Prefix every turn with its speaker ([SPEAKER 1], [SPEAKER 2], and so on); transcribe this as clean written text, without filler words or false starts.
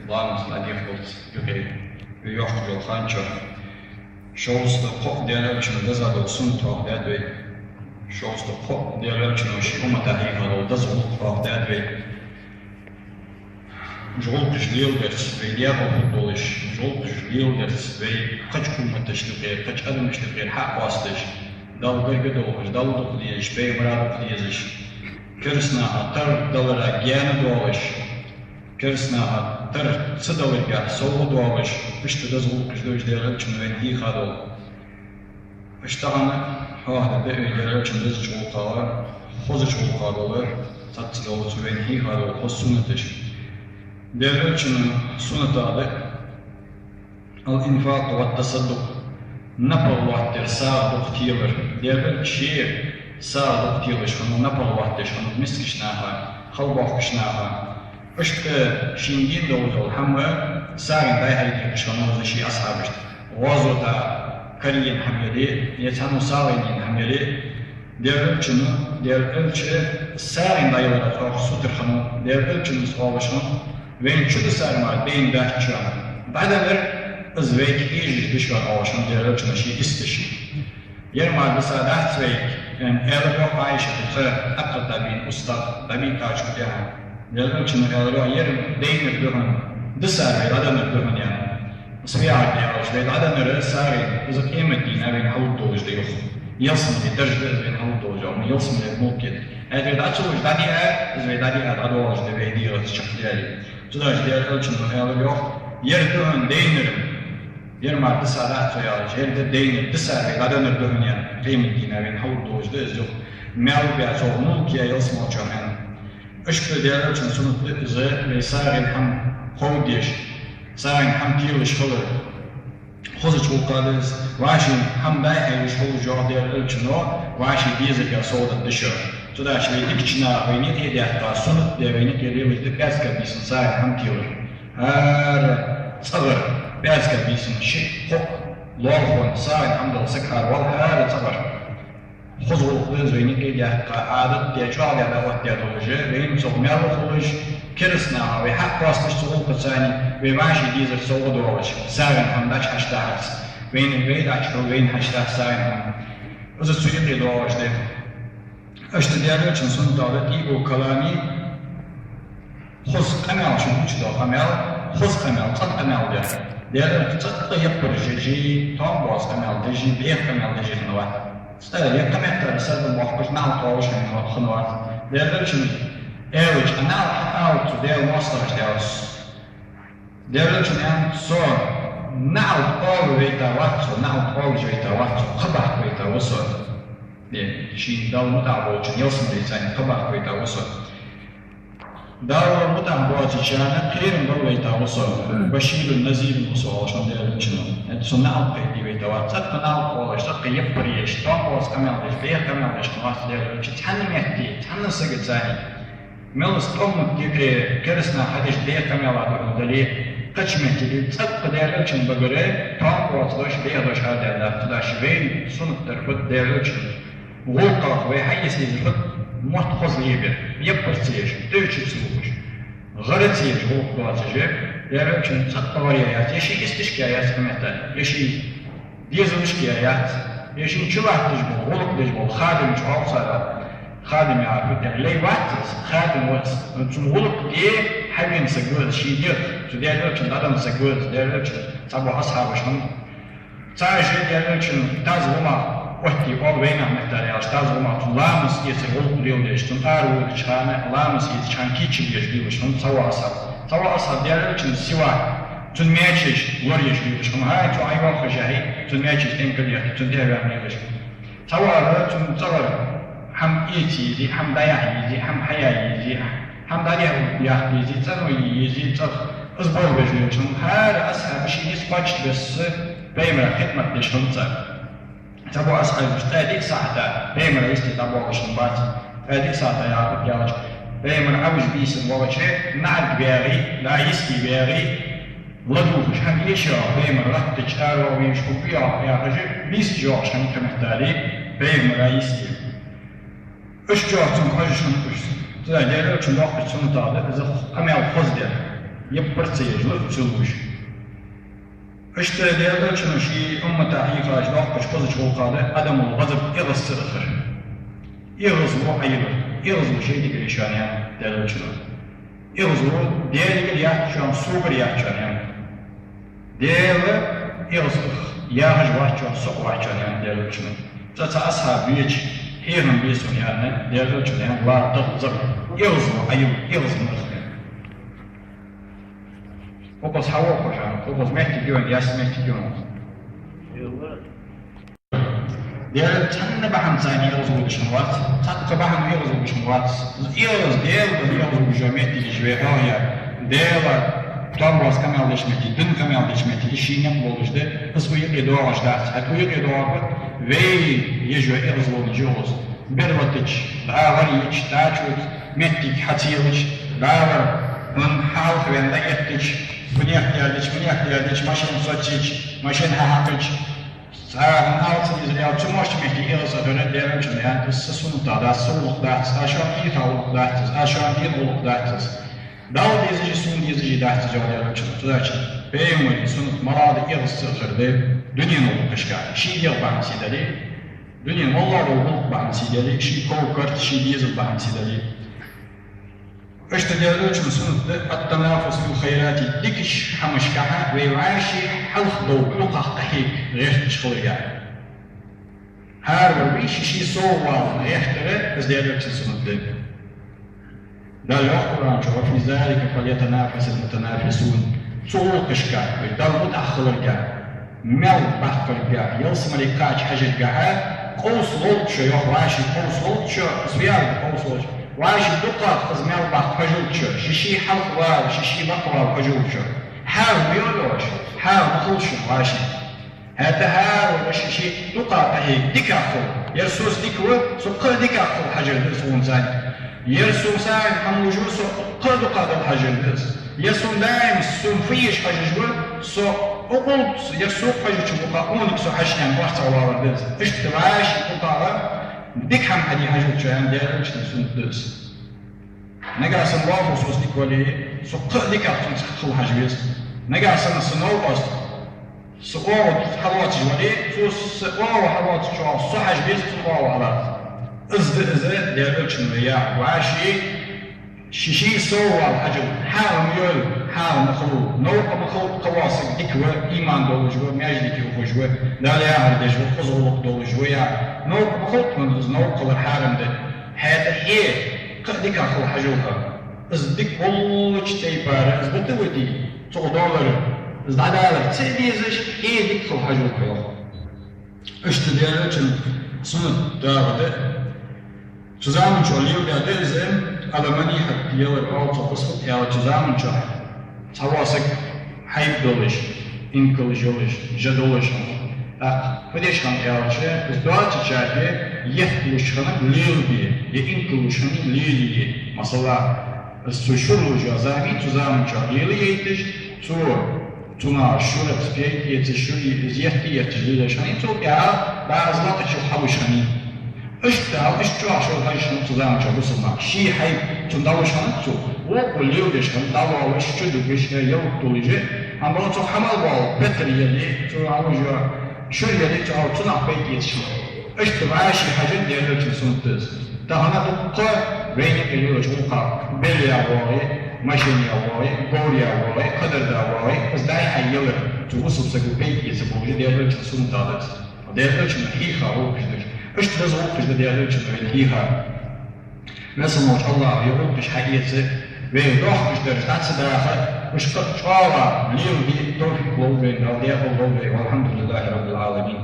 [SPEAKER 1] Lāmas Ladīfkults, Jukai, Johkvil Hančo, Šolsta Pop dialekčinu dazadol suntoq dēdvei, Šolsta Pop dialekčinu šīkumata hīgadol dazultoq dēdvei, Žolkuš lielgars vai diabulduliš, Žolkuš lielgars vai kačkumataštukai, kač adamištukai haqvastaš, dal gargadolš, dal dukliež, vai maraduklieziš, Kirsnāha tar dalara gēna doliš, Kirsnāha tar sadalirgā sovu doliš, Pishtu dazulkuš dož dialekčinu vai hīgadol. Pishtāna hāda dēvi dialekčinu dazulqāla, Hozulqādolar, Tatsidolcu vai hīgadol, Hossunatiš. Dialekčinu sunatāde al-infātu wa tasadduq, Napalvattir sāduq tīlir, dialekčie sāduq tīliš, Hanu napalvattiš, Hanu miskishnāha, Halvaqishnāha. Ishte shingin dovdol, Hamma sārin dayhaydiqish, Hanu zishi ashabisht. Wazota kariyin hamyali, Yetanu sārinin hamyali, dialekčinu, dialekçe sārin dayılara sutur Hanu, dialekçinu sāvışın, Vem çudu sarma beyin dahçan. Badalar azvek iyice dışkan ağaçın diğerlerine şey isteşi. Yerma bisadat svek yani elro Ayşe tı akıl tabiin ustad tabiin taşık yani. Diğerlerine elro yer değinir duran dışar ve adanır duran yani. Sviyak diyoruz ve adanır sarı biz kıymetli nevin havut doğuşta yok. Yılsın bir derece ve havut doğuşta ama yılsın bir mümkün. Eğer açılış dadiye ve dadiye adoğuşta ve diyoruz çıkıyor. Tudaş diğerlerine elro yerden değinirim. Yerma dışarı soyalış, yerde değinir dışar ve adanır duran yani. Kıymetli nevin havut doğuşta yok. Mevbiya çoğunluğu ki yılsın olacağım yani. Işkı diğerlerine sunutlu izı ve sarın ham hovdiş. Sarın ham tiyiliş kılır. Xozu çoğukadız, vaşi ham dayayliş olacağı diğerlerine o, vaşi diyecek ya soğuda dışır. Tudaş ve dikçina veynit ediyakta sunut diye veynit ediyoruz bezka bilsin sarın ham tiyilir. Her sabır bezka bilsin şık, hok, lorfon, sarın hamdol sıkar val her sabır. Huzurluqdız veynit ediyakta adet diye çoğal ya da vat diye dolucu, veynit soğumayalıq oluş, Kirsnāha ve hak bastış soğuk kıtsani ve vaşi diyecek soğuda oluş. Sarın hamdaç haştahız. Veynit veyd açkıl veyn haştah sarın ham. Uzı suyu diye doğuştu. İşte diğerler için sonunda İbu Kalami Huz kanal için uçtu kanal, Huz kanal, tat kanal der. Diğerler tat da yapır jeji, tam boğaz kanal deji, beyef kanal deji hınıvat. Stayla yakkamakta sardım vakıf nal doğuş hınıvat. Diğerler için eviç kanal hataut diğer mostarış diyoruz. Diğerler için yani son nal doğu veyta vatsu, nal doğu veyta vatsu, kıbah veyta vatsu. Şimdi dal mutabı için yılsın deysen kabak veyta usul. Dal mutabı için kıyırın dal veyta usul. Başirun nazirun usul oluşan diyelim için. Sonra al kıydı veyta var. Zaten al oluş, zaten yapırıyış. Tam oluz kameldeş, beyir kameldeş kıvası diyelim için. Tanım etti, tanısı gıtzani. Melus tomuk gibi keresine hadiş beyir kameldeş dali kaçmetili. Zaten diyelim için bagırı tam oluz beyir doş haderler. Tudaş veyn sunutlar fıt diyelim için. Volkaq ve hayyesiz fıt muhtxoz liber, yapırsıyış, dövçüp sıvımış. Gırıtsıyış volkqazıcı, diyelim için sattı var yayat, yeşil istişki ayat kımetten, yeşil diyezilişki ayat, yeşil çıvahtış bol, volkdış bol, xadim çoğalsara, xadim yarfıt, yani leyvatsız, xadim vatsız, çünkü volk diye habin sıgöz, şidir, diyelim için adam sıgöz, diyelim için sabah ashabışın, sadece diyelim için taz bulmak, Ohti ol veyna mehtari alış taz olmak lamus yesi volk diyorleştim arı çıkana lamus yesi çanki çiğleştirmiştim sava asab diğerler için siva tün meçiş var yaşıyormuşum ha şu ayvan kajahi tün meçiş enkeliye tün diğerlermiş sava tün sava ham iyisi ham dayahizi ham hayayizi ham dayahizi tanıyizi azbol yaşıyormuşum her ashab şey ispaç besi beymra hikmet leştumsa Tabu ashabı tadik sahta, beymer isti tabu akışın bat, tadik sahta yapıp yavaş, beymer avuç biisin vavaçı, na'ad biyari, la isti biyari, vladufuş, hem yeşiyor, beymer rattı çağırıyor, ve şukuyor, yapıcı, bis joğuş, hem kımehtari, beymer la isti. Üç joğuçun koşuşun kuşsun. Tüda gelir üçün vakit sonu dağdı, bizi kamel koz der. يبرت يجلب تلوش اشتري ديال شنو شي تحقيق لاق قزج فوق عدم الغضب يغز سرخر يغز مو عيبر يغز شيء ديك ريشان يعني ديال شنو يغز ديال يحشان سوبر يحشان يعني ديال يغز ياهج واحشان سوق واحشان يعني ديال شنو تتا أصحاب بيج هيرن بيسون يعني ديال شنو يعني لا تغزر يغز عيب يغز مرخ وقص حواق وشان وقص مهتي جون ياس مهتي جون ديال تحن بحن ثاني يغزو بشنوات تحن بحن يغزو بشنوات يغز ديال يغزو بجامعتي جويهايا ديال تامواس كمال دشمتي دن كمال دشمتي الشيء نقولش ده بس هو يقدر واش دارت حتى هو يقدر وي يجوا يغزو الجوز بيربطش باوريش تاچوت متي حتيلش باور من حاول وين لقيتش بنيك يالدش ماشين صوتش ماشين حقش ساعة ناوت يزيد تماش مهدي إغزا دون ديرم جميعا السسون دا سولق داعتس عشان يطلق داعتس عشان يطلق داعتس داود يزيد سون يزيد داعتس جوا ديرم جميعا تلاش بيمون سون مراد إغزا خردي دنيا نو كشكا شي ديال بعن سيدالي دنيا والله لو بلق بعن سيدالي شي كوكرت شي ديزل بعن سيدالي اشتديالوش مسنود التنافس في الخيرات ديكش حمش كحا ويعاشي حلق دو لقا قحيك غير تشغل يعني هار وريش شي صوّا غير تغير بس ديالوش مسنود دا القرآن شوف في ذلك فليتنافس المتنافسون سوق كشكا ويدل متأخر كا مل بحر كا يلسم لكاج حاجة كا قوس لطش يوحواشي قوس لطش سويار قوس لطش واش دقة تزميل بعض حجوتش شيشي حلق واو شيشي بقرة حجوتش حاو ميولوش حاو مخلش واشي هذا هاو شيشي دقة تهي ديكاخو يرسوس ديكو سو ديكاخو حجر درسون زاني يرسوم ساعد حموجو سو دقة الحجر درس يرسوم دايم سوم فيش حجر سو أقول يرسوق حجوتش بقى أونك سو حشنان واحد صوار درس اشتراش دقة ديك هم هدي حاجة شان ديالك شنو درس نجا سنوار وصوص ديك ولي سقط ديك أحسن سخل حاجة نجا سنوار بس سقوط حوات جوالي فوس سقوط حوات شو صحج بيز سقوط على إزد ديالك شنو يا وعشي شيشي صور حاجة حاول ميول حاول مخلوق نوق مخلوق قواصق ديك إيمان دول جوا مياج ديك وجوا لا لا يعرف ديك خزر دول جوا يا نوق مخلوق من نوق الحارم ده هذا هي قديك أخو حاجوها إزدك والله تيبار إزد تودي $2 إزد عدالك تيديزش هي ديك أخو حاجوها اشتديالك سنة دارده zusammen schon der Dilsen, aber man hat die Auto посмотрел zusammen schon. Савасик хайп долиш, инколжолиш, жадолиш. Ходишь там ялче, ситуация чаги, ехлушхана лилби, и инколушхана лилии. Масала сушуружа зами zusammen schon лилиетиш, تنا شورت بيت يتشوي زيادتي يتجلي شاني تو يا بعض لا تشوف حوشاني اشتغل اشتغل شو هاي شنو تزام شو بس ما شيء هاي تنداول شنو شو وكل يوم ده شنو داول وش تدو بيش يوم توليجي أما لو تحمل باو بتر يلي تو عاوجا شو يلي تو عاو تنا بيت يتشو اشتغل شيء حاجة ديالو تنسون تز تهنا دقة بين كيلو شوقا بيلي أواي ماشين أواي بوري أواي قدر أواي بس داي حيلا توصل سكو بيت يسبوه ديالو تنسون تادت ديالو تنسون حيخا هو كذا اشتغل زوجتش ديالك فيها مثلا ما شاء الله يروحش حقيقة ويروحش درجات داخل مش قد شاورا ليه دي توفيق لوبي أو ديابو لوبي والحمد لله رب العالمين